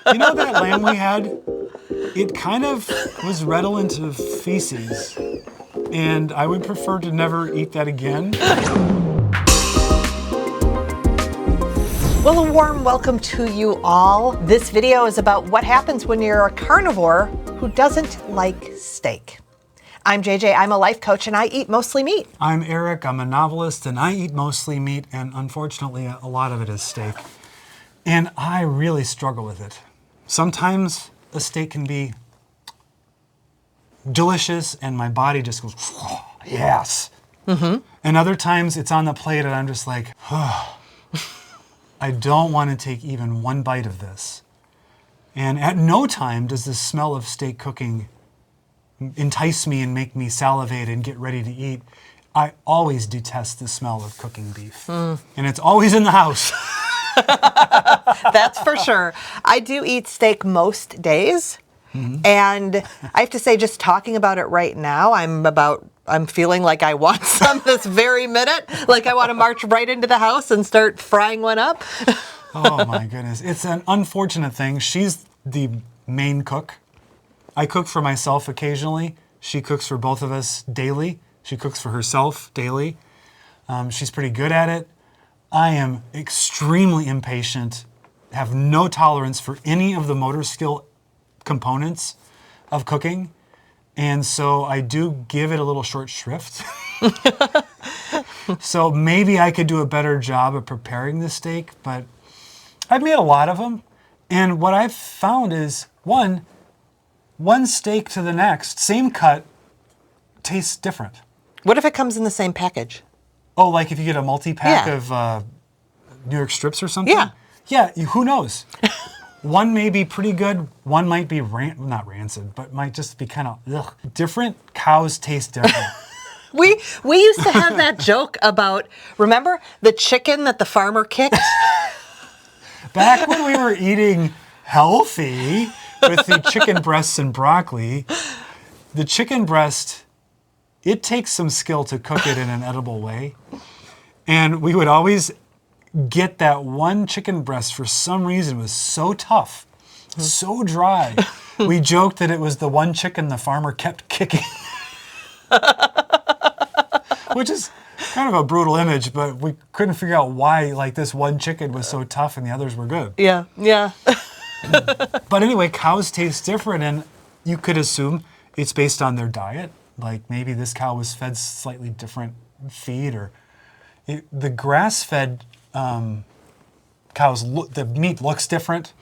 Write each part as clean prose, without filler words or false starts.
You know that lamb we had? It kind of was redolent of feces, and I would prefer to never eat that again. Well, a warm welcome to you all. This video is about what happens when you're a carnivore who doesn't like steak. I'm JJ, I'm a life coach, and I eat mostly meat. I'm Eric, I'm a novelist, and I eat mostly meat, and unfortunately a lot of it is steak. And I really struggle with it. Sometimes a steak can be delicious, and my body just goes, oh, yes. Mm-hmm. And other times it's on the plate, and I'm just like, oh, I don't want to take even one bite of this. And at no time does the smell of steak cooking entice me and make me salivate and get ready to eat. I always detest the smell of cooking beef. And it's always in the house. That's for sure. I do eat steak most days. Mm-hmm. And I have to say, just talking about it right now, I'm feeling like I want some this very minute. Like I want to march right into the house and start frying one up. Oh my goodness. It's an unfortunate thing. She's the main cook. I cook for myself occasionally. She cooks for both of us daily. She cooks for herself daily. She's pretty good at it. I am extremely impatient, have no tolerance for any of the motor skill components of cooking. And so I do give it a little short shrift. So maybe I could do a better job of preparing the steak, but I've made a lot of them. And what I've found is, one steak to the next, same cut, tastes different. What if it comes in the same package? Oh, like if you get a multi-pack of New York strips or something? Yeah. Yeah, who knows? One may be pretty good, one might be not rancid, but might just be kind of ugh. Different cows taste different. We used to have that joke about, remember the chicken that the farmer kicked? Back when we were eating healthy with the chicken breasts and broccoli, the chicken breast, it takes some skill to cook it in an edible way. And we would always get that one chicken breast, for some reason, was so tough, so dry. We joked that it was the one chicken the farmer kept kicking. Which is kind of a brutal image, but we couldn't figure out why like this one chicken was so tough and the others were good. Yeah. But anyway, cows taste different, and you could assume it's based on their diet. Like maybe this cow was fed slightly different feed, or the grass-fed cows, the meat looks different.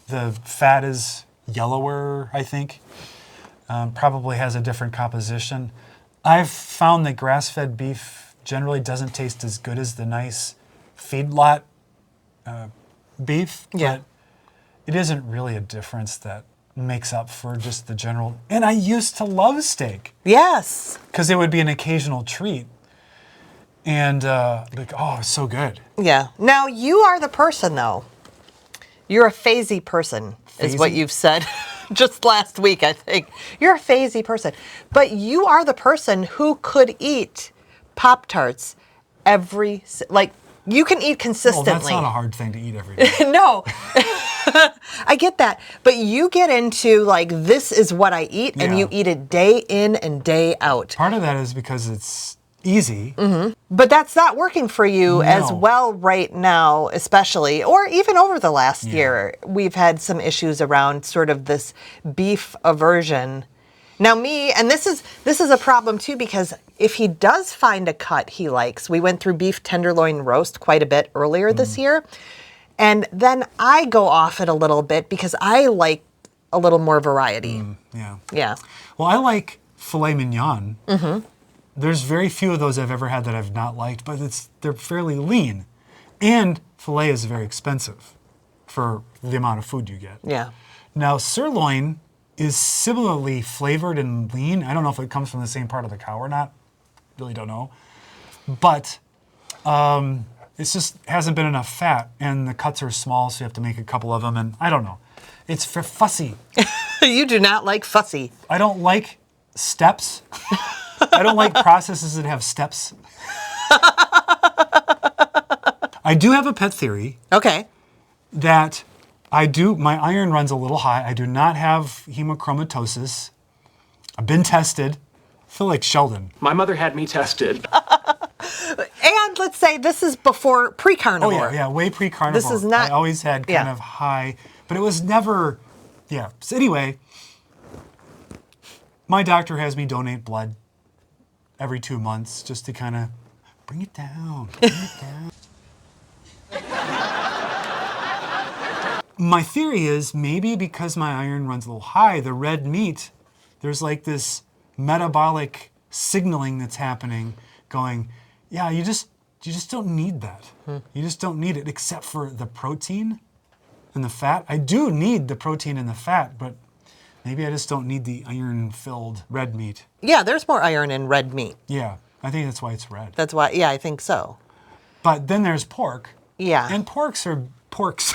The fat is yellower, I think. Probably has a different composition. I've found that grass-fed beef generally doesn't taste as good as the nice feedlot beef. Yeah. But it isn't really a difference that makes up for just the general. And I used to love steak. Yes. Because it would be an occasional treat. And like, oh, it's so good. Yeah. Now, you are the person, though. You're a phasey person, is what you've said just last week, I think. You're a phasey person. But you are the person who could eat Pop-Tarts you can eat consistently. Well, that's not a hard thing to eat every day. No. I get that. But you get into, like, this is what I eat, and you eat it day in and day out. Part of that is because it's easy. Mm-hmm. But that's not working for you as well right now, especially, or even over the last year. We've had some issues around sort of this beef aversion. Now and this is a problem too, because if he does find a cut he likes, we went through beef tenderloin roast quite a bit earlier this year, and then I go off it a little bit because I like a little more variety. Yeah. Well, I like filet mignon. Mm-hmm. There's very few of those I've ever had that I've not liked, but they're fairly lean. And filet is very expensive for the amount of food you get. Yeah. Now, sirloin is similarly flavored and lean. I don't know if it comes from the same part of the cow or not. Really don't know. But it's just hasn't been enough fat, and the cuts are small, so you have to make a couple of them, and I don't know. It's for fussy. You do not like fussy. I don't like steps. I don't like processes that have steps. I do have a pet theory. Okay. That I do. My iron runs a little high. I do not have hemochromatosis. I've been tested. I feel like Sheldon. My mother had me tested. And let's say this is before pre-carnivore. Oh, yeah, way pre-carnivore. This is not... I always had kind of high, but it was never, yeah. So anyway, my doctor has me donate blood every 2 months just to kind of bring it down, My theory is maybe because my iron runs a little high, the red meat, there's like this metabolic signaling that's happening going, yeah, you just don't need that. You just don't need it except for the protein and the fat. I do need the protein and the fat, but maybe I just don't need the iron-filled red meat. Yeah, there's more iron in red meat. Yeah, I think that's why it's red. That's why, yeah, I think so. But then there's pork. Yeah. And porks are porks.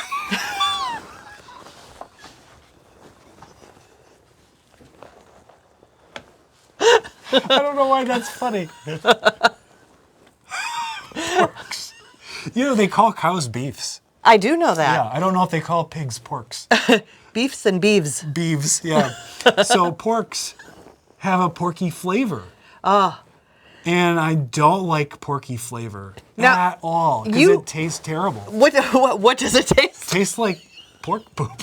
I don't know why that's funny. Porks. You know, they call cows beefs. I do know that. Yeah, I don't know if they call pigs porks. Beefs and beeves. Beeves, yeah. So porks have a porky flavor. And I don't like porky flavor at all because it tastes terrible. What does it taste? Tastes like pork poop.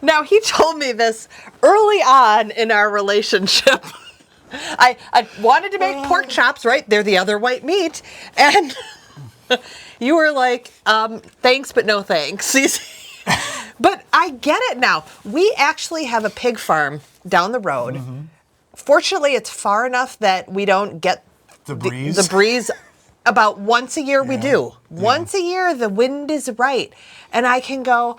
Now, he told me this early on in our relationship. I wanted to make pork chops, right? They're the other white meat. And you were like, thanks, but no thanks. But I get it now. We actually have a pig farm down the road. Fortunately, it's far enough that we don't get the breeze. The breeze. About once a year we do. Once a year, the wind is right. And I can go...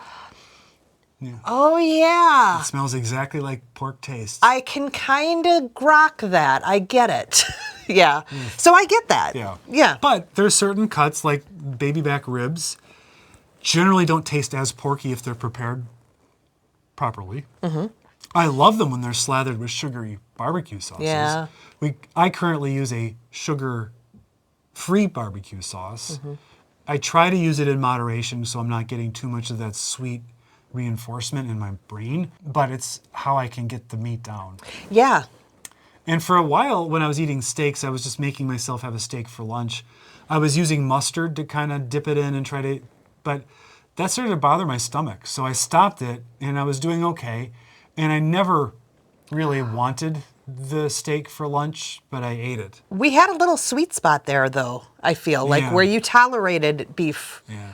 Yeah. Oh, yeah. It smells exactly like pork tastes. I can kind of grok that. I get it. Yeah. So I get that. Yeah. Yeah. But there's certain cuts, like baby back ribs, generally don't taste as porky if they're prepared properly. I love them when they're slathered with sugary barbecue sauces. Yeah. I currently use a sugar-free barbecue sauce. I try to use it in moderation so I'm not getting too much of that sweet reinforcement in my brain, but it's how I can get the meat down. Yeah. And for a while, when I was eating steaks, I was just making myself have a steak for lunch. I was using mustard to kind of dip it in and try to, but that started to bother my stomach. So I stopped it and I was doing okay. And I never really wanted the steak for lunch, but I ate it. We had a little sweet spot there, though, I feel, like where you tolerated beef. Yeah.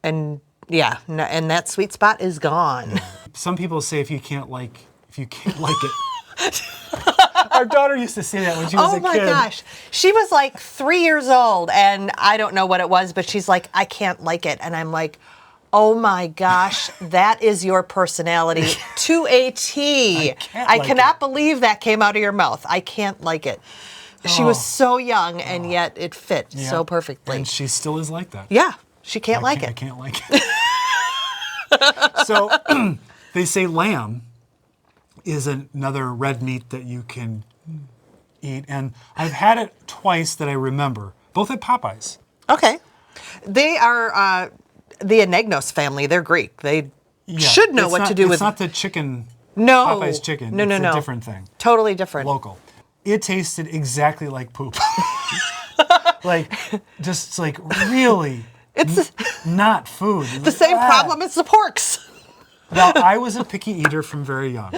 And and that sweet spot is gone. Yeah. Some people say if you can't like it. Our daughter used to say that when she was a kid. Oh my gosh. She was like 3 years old, and I don't know what it was, but she's like, I can't like it. And I'm like, oh my gosh, that is your personality to a T. I cannot believe that came out of your mouth. I can't like it. She was so young, and yet it fit so perfectly. And she still is like that. Yeah. She can't like it. I can't like it. So they say lamb is another red meat that you can eat. And I've had it twice that I remember, both at Popeyes. Okay. They are the Anagnos family. They're Greek. They should know what to do with... It's not the chicken, no, Popeyes chicken. No, it's a different thing. Totally different. Local. It tasted exactly like poop. Like, just like really... It's not food. The same problem as the porks. Well, I was a picky eater from very young,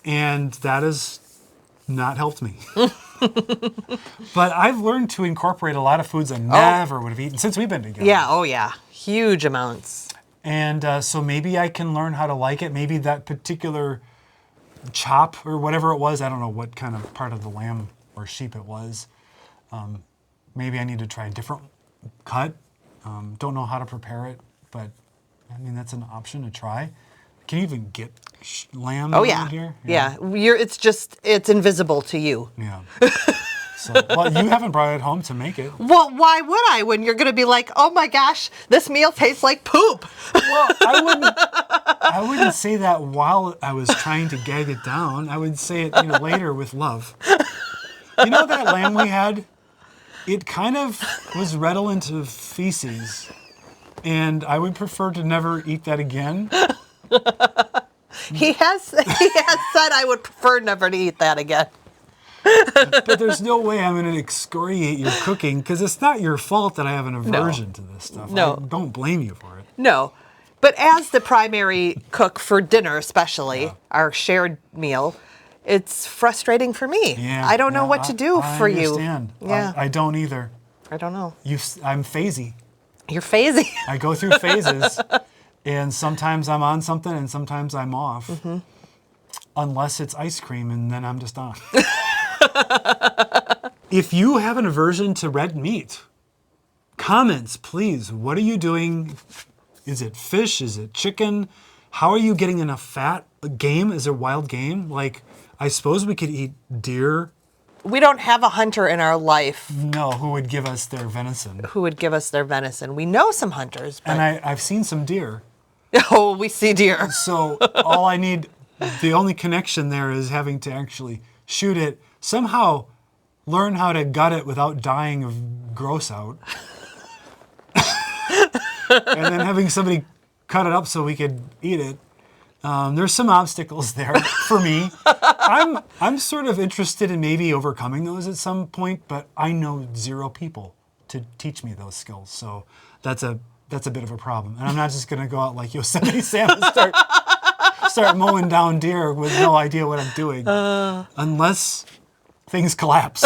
and that has not helped me. But I've learned to incorporate a lot of foods I never would have eaten since we've been together. Yeah, oh yeah, huge amounts. And so maybe I can learn how to like it. Maybe that particular chop or whatever it was, I don't know what kind of part of the lamb or sheep it was. Maybe I need to try a different cut. Don't know how to prepare it, but I mean, that's an option to try. Can you even get lamb around here? Yeah. It's invisible to you. Yeah. So, well, you haven't brought it home to make it. Well, why would I when you're going to be like, oh my gosh, this meal tastes like poop? Well, I wouldn't say that while I was trying to gag it down. I would say it later with love. You know that lamb we had? It kind of was redolent of feces. And I would prefer to never eat that again. He has said I would prefer never to eat that again. But there's no way I'm going to excoriate your cooking because it's not your fault that I have an aversion to this stuff. No. I don't blame you for it. No. But as the primary cook for dinner, especially our shared meal, it's frustrating for me. Yeah, I don't know what to do for I understand. you. Yeah. I don't either. I don't know. I'm phasey. You're phasey. I go through phases, and sometimes I'm on something and sometimes I'm off. Mm-hmm. Unless it's ice cream, and then I'm just on. If you have an aversion to red meat, comments, please. What are you doing? Is it fish? Is it chicken? How are you getting enough fat? Game? Is it wild game? Like, I suppose we could eat deer. We don't have a hunter in our life No, who would give us their venison? who would give us their venison. We know some hunters, but And I've seen some deer. oh, we see deer. So all I need, the only connection there is having to actually shoot it, somehow learn how to gut it without dying of gross out. And then having somebody cut it up so we could eat it. There's some obstacles there for me. I'm sort of interested in maybe overcoming those at some point, but I know 0 people to teach me those skills. So that's a bit of a problem. And I'm not just going to go out like Yosemite Sam and start mowing down deer with no idea what I'm doing, unless things collapse.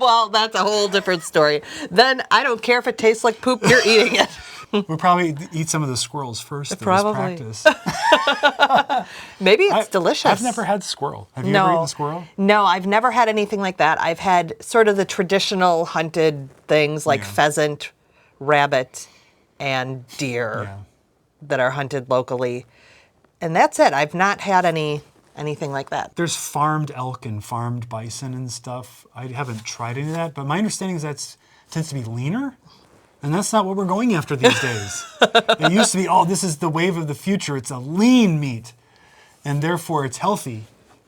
Well, that's a whole different story. Then I don't care if it tastes like poop, you're eating it. We'll probably eat some of the squirrels first. Probably. Practice. Maybe it's delicious. I've never had squirrel. Have you ever eaten squirrel? No, I've never had anything like that. I've had sort of the traditional hunted things like pheasant, rabbit, and deer that are hunted locally. And that's it. I've not had anything like that. There's farmed elk and farmed bison and stuff. I haven't tried any of that, but my understanding is that tends to be leaner. And that's not what we're going after these days. It used to be, this is the wave of the future. It's a lean meat, and therefore it's healthy.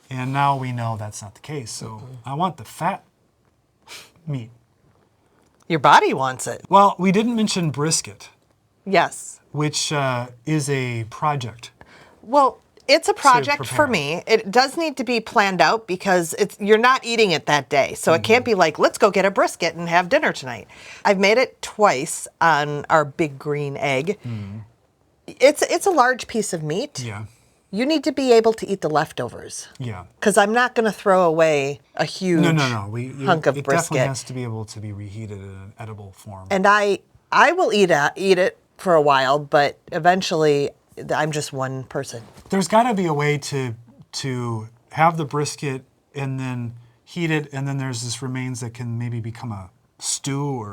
And now we know that's not the case. So I want the fat meat. Your body wants it. Well, we didn't mention brisket, Yes. which is a project. Well, it's a project prepare. for me. It does need to be planned out because you're not eating it that day. So it can't be like, let's go get a brisket and have dinner tonight. I've made it twice on our big green egg. It's a large piece of meat. Yeah. You need to be able to eat the leftovers. Yeah. Because I'm not going to throw away a huge No. hunk of it brisket. definitely has to be able to be reheated in an edible form. And I will eat it for a while, but eventually I'm just one person. There's got to be a way to have the brisket and then heat it, and then there's this remains that can maybe become a stew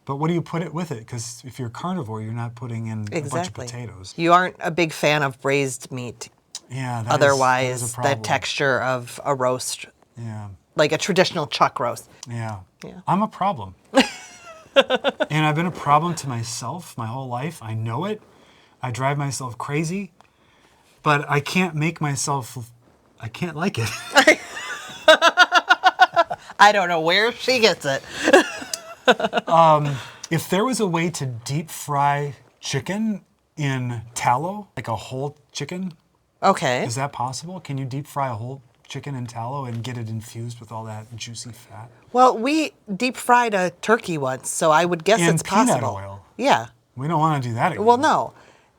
but what do you put it with it? Because if you're a carnivore, you're not putting in a bunch of potatoes. You aren't a big fan of braised meat. Yeah, Otherwise, is a problem. the texture of a roast, Yeah, like a traditional chuck roast. yeah. Yeah. I'm a problem. And I've been a problem to myself my whole life. I know it. I drive myself crazy, but I can't make myself, I can't like it. I don't know where she gets it. If there was a way to deep fry chicken in tallow, like a whole chicken, Okay. is that possible? Can you deep fry a whole chicken in tallow and get it infused with all that juicy fat? Well, we deep fried a turkey once, so I would guess In it's peanut possible. oil. Yeah. We don't want to do that again. Well,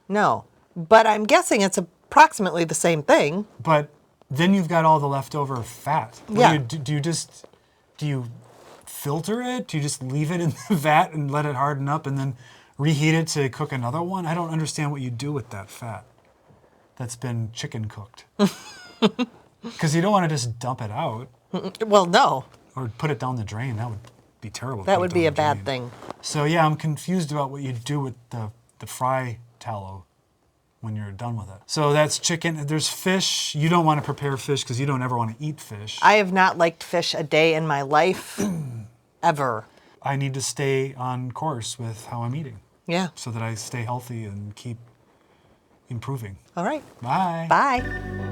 no. But I'm guessing it's approximately the same thing. But then you've got all the leftover fat. Yeah. Do you filter it? Do you just leave it in the vat and let it harden up and then reheat it to cook another one? I don't understand what you do with that fat that's been chicken cooked. Because you don't want to just dump it out Well, no. or put it down the drain. That would be terrible. to That put would it be down a the bad drain. thing. So yeah, I'm confused about what you do with the fry tallow when you're done with it. So that's chicken. There's fish. You don't want to prepare fish because you don't ever want to eat fish. I have not liked fish a day in my life, ever. I need to stay on course with how I'm eating Yeah. so that I stay healthy and keep improving. All right. Bye. Bye.